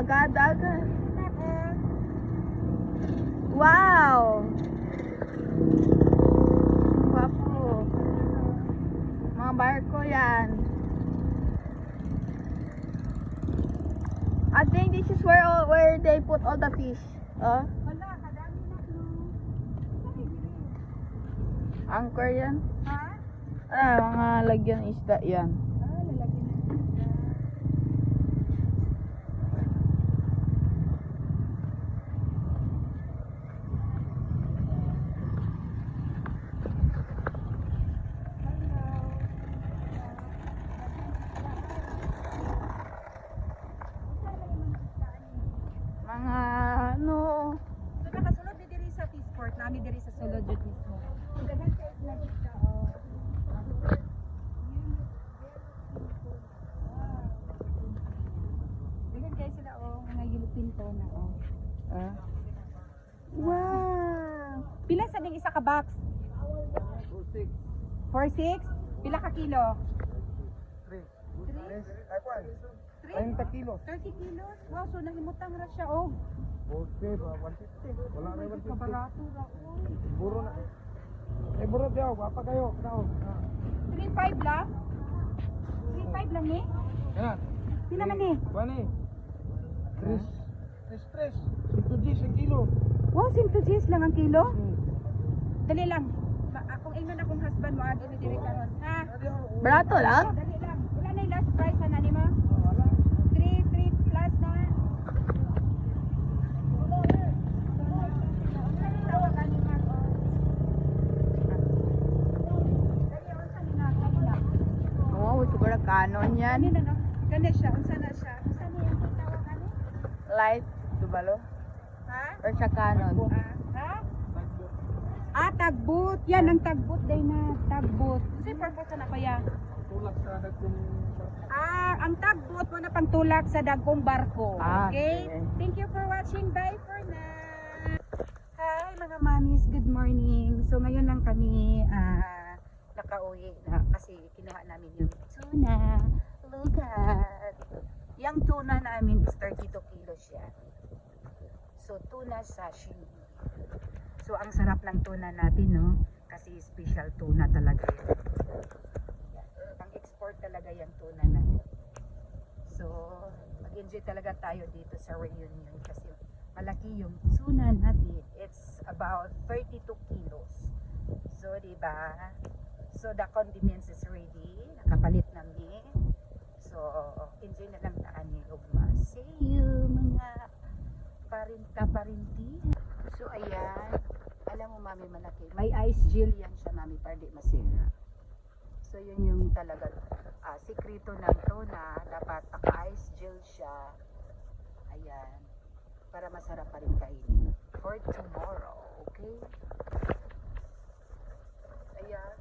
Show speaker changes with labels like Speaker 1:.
Speaker 1: dagat. Wow! Wapo. Mga barko yan. I think this is where they put all the fish. Oh.
Speaker 2: Wala, kadami na no.
Speaker 1: Anchor yan.
Speaker 2: Ha?
Speaker 1: Mga lagyan isda yan.
Speaker 2: Lalagyan ng isda.
Speaker 1: Mga ano.
Speaker 2: So nakasulod ni diri sa Peaceport, nami diri sa sulod jud mismo. Dagan sa isla dito. Dagan kay sila mga yulupin to na
Speaker 1: Wow!
Speaker 2: Pila sa ding isa ka box? 4-6. Pila ka kilo?
Speaker 3: 30 kilos.
Speaker 2: 30 kilos? Wow, so nahimutang ra siya og.
Speaker 3: Okay, 150. Wala na 150.
Speaker 2: Kabarato ra.
Speaker 3: Buro na. Buro daw, apa kayo? Daw.
Speaker 2: 3.5 lang? 3.5 lang ni?
Speaker 3: Yan.
Speaker 2: Pila man ni?
Speaker 3: Kuani. 3. 110 ang kilo.
Speaker 2: Wow, 110 lang ang kilo? Dali lang. Kung ingon akong husband mo, adi ni diri karon. Ha?
Speaker 1: Barato lang?
Speaker 2: Dali lang. Wala na yung last price na ni mo? 3 plus na.
Speaker 1: Oo, siguro canon yan.
Speaker 2: Ano na no? Gani siya. Unsa na siya? Unsa ni yung tawag ano?
Speaker 1: Light, dubalo.
Speaker 2: Ha?
Speaker 1: Or siya canon.
Speaker 2: Ha? Tagbot. Yan ang tagbot day na tagbot. Kasi purpose na kaya.
Speaker 3: Tulak sa dagkong.
Speaker 2: Ang tagbot mo na pangtulak sa dagkong barko. Okay?
Speaker 1: Okay.
Speaker 2: Thank you for watching. Bye for now. Hi mga mamis, good morning. So ngayon lang kami nakauwi na kasi kinuha namin yung tuna. Look at. Yung tuna namin is 32 kilos siya. So tuna sashimi. So ang sarap ng tuna natin, no? Kasi special tuna talaga yan. Ang export talaga yung tuna natin. So mag-enjoy talaga tayo dito sa reunion kasi malaki yung tuna natin. It's about 32 kilos. So diba? So the condiments is ready. Nakapalit namin. So enjoy na lang taan ni Ugma. See you mga parinti. So ayan, alam mo mami malaki. May ice gel yan siya mami para di masira. So yun yung talaga sikreto ng tuna. Dapat naka-ice gel siya. Ayan. Para masarap pa rin kainin. For tomorrow. Okay? Ayan.